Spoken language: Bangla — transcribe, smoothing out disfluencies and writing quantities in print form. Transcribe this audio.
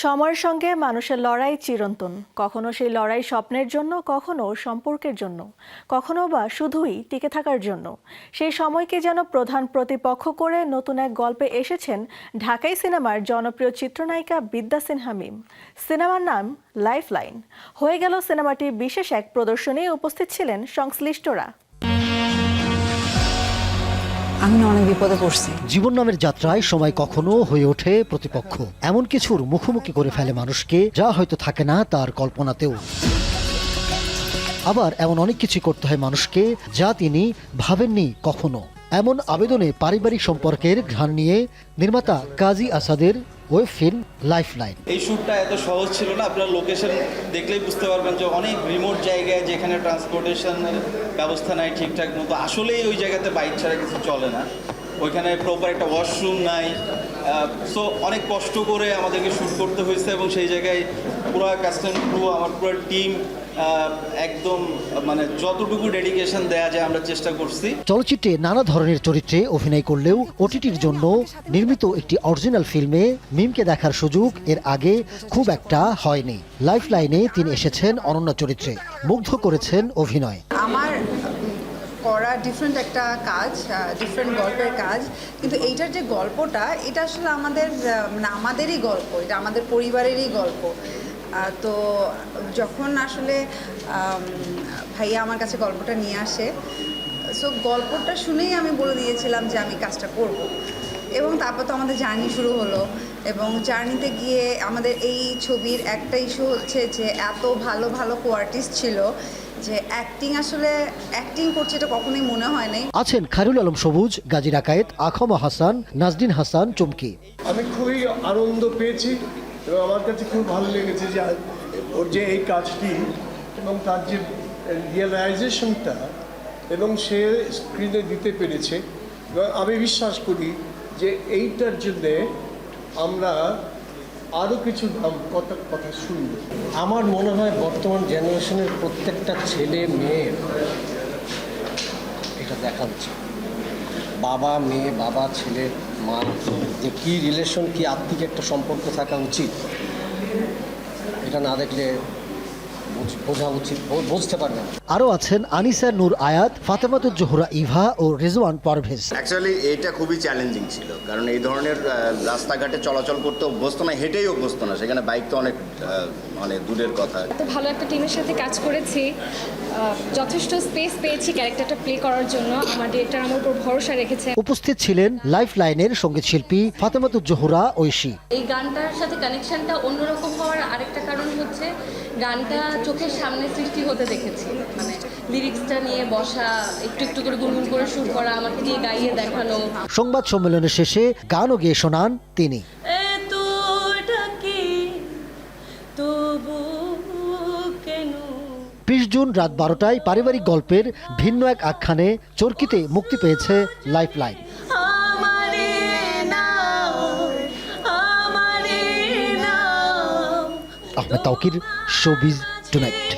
সময়ের সঙ্গে মানুষের লড়াই চিরন্তন, কখনো সেই লড়াই স্বপ্নের জন্য, কখনো সম্পর্কের জন্য, কখনো বা শুধুই টিকে থাকার জন্য। সেই সময়কে যেন প্রধান প্রতিপক্ষ করে নতুন এক গল্পে এসেছেন ঢাকাই সিনেমার জনপ্রিয় চিত্রনায়িকা বিদ্যা সিনহা মিম। সিনেমার নাম লাইফলাইন। হয়ে গেল সিনেমাটির বিশেষ এক প্রদর্শনী, উপস্থিত ছিলেন সংশ্লিষ্টরা। আমি অনেক বিপদে পড়ছি। জীবন নামের যাত্রায় সময় কখনো হয়ে ওঠে প্রতিপক্ষ, এমন কিছুর মুখোমুখি করে ফেলে মানুষকে যা হয়তো থাকে না তার কল্পনাতেও। আবার এমন অনেক কিছু করতে হয় মানুষকে যা তিনি ভাবেননি কখনো। এমন আবেদনে পারিবারিক সম্পর্কের ঘ্রাণ নিয়ে নির্মাতা কাজী আসাদের ওয়েব ফিল্ম লাইফলাইন। এই শ্যুটটা এত সহজ ছিল না। আপনারা লোকেশন দেখলেই বুঝতে পারবেন যে অনেক রিমোট জায়গায় যেখানে ট্রান্সপোর্টেশনের ব্যবস্থা নাই ঠিকঠাক মতো, আসলেই ওই জায়গাতে বাইক ছাড়া কিছু চলে না। ওইখানে প্রপার একটা ওয়াশরুম নাই। সো অনেক কষ্ট করে আমাদেরকে শ্যুট করতে হয়েছে এবং সেই জায়গায় পুরো কাস্টম ক্রু, আমার পুরো টিম একদম মানে যতটুকু ডেডিকেশন দেয়া যায় আমরা চেষ্টা করছি। চলচ্চিত্রে নানা ধরনের চরিত্রে অভিনয় করলেও ওটিটির জন্য নির্মিত একটি অরিজিনাল ফিল্মে মিমকে দেখার সুযোগ এর আগে খুব একটা হয়নি। লাইফলাইনে তিনি এসেছেন অনন্য চরিত্রে, মুগ্ধ করেছেন অভিনয়। আমার করা ডিফারেন্ট একটা কাজ, ডিফারেন্ট গল্পের কাজ, কিন্তু এইটার যে গল্পটা, এটা আসলে আমাদেরই গল্প, এটা আমাদের পরিবারেরই গল্প। তো যখন আসলে ভাইয়া আমার কাছে গল্পটা নিয়ে আসে, সো গল্পটা শুনেই আমি বলে দিয়েছিলাম যে আমি কাজটা করব। এবং তারপর তো আমাদের জার্নি শুরু হলো, এবং জার্নিতে গিয়ে আমাদের এই ছবির একটা ইস্যু হচ্ছে যে এত ভালো ভালো কোয়ার্টিস্ট ছিল যে অ্যাক্টিং করছে এটা কখনোই মনে হয় নাই। আছেন খায়রুল আলম সবুজ, গাজী রাকায়েত, আখমা হাসান, নাজদিন হাসান চুমকি। আমি খুবই আনন্দ পেয়েছি এবং আমার কাছে খুব ভালো লেগেছে যে ওর যে এই কাজটি এবং তার যে রিয়েলাইজেশনটা এবং সে স্ক্রিনে দিতে পেরেছে। এবং আমি বিশ্বাস করি যে এইটার জন্যে আমরা আরও কিছু কথা শুনব। আমার মনে হয় বর্তমান জেনারেশনের প্রত্যেকটা ছেলে মেয়ের এটা দেখা উচিত। বাবা মেয়ে, বাবা ছেলে, মা, যে কী রিলেশন, কী আত্মিক একটা সম্পর্ক থাকা উচিত, এটা না দেখলে বোঝা উচিত, বুঝতে পারবে না। আরও আছেন আনিসা নূর আয়াত, ফাতেমাতুজ জোহরা ইভা ও রিজওয়ান পারভেজ। অ্যাকচুয়ালি এটা খুবই চ্যালেঞ্জিং ছিল, কারণ এই ধরনের রাস্তাঘাটে চলাচল করতে অভ্যস্ত না, হেঁটেই অভ্যস্ত না, সেখানে বাইক তো অনেক দূরের কথা। তো ভালো একটা টিমের সাথে কাজ করেছি, যথেষ্ট স্পেস পেয়েছি ক্যারেক্টারটা প্লে করার জন্য। আমার ডিরেক্টর আমার উপর ভরসা রেখেছে। উপস্থিত ছিলেন লাইফলাইনের সঙ্গীত শিল্পী ফাতেমাতুজ জোহরা ঐশী। এই গানটার সাথে কানেকশনটা অন্যরকম হওয়ার আরেকটা কারণ হচ্ছে গানটা চোখের সামনে সৃষ্টি হতে দেখেছি, মানে লিরিক্সটা নিয়ে বসা, একটু একটু করে গুনগুন করে শুট করা, আমাকে দিয়ে গাইয়ে দেখানো। সংবাদ সম্মেলনের শেষে গানও গেয়ে শোনান তিনি। 20 জুন রাত 12টায় পারিবারিক গল্পের ভিন্ন এক আখ্যানে চরকিতে মুক্তি পেয়েছে lifeline. Ahmed Tauquir, showbiz tonight.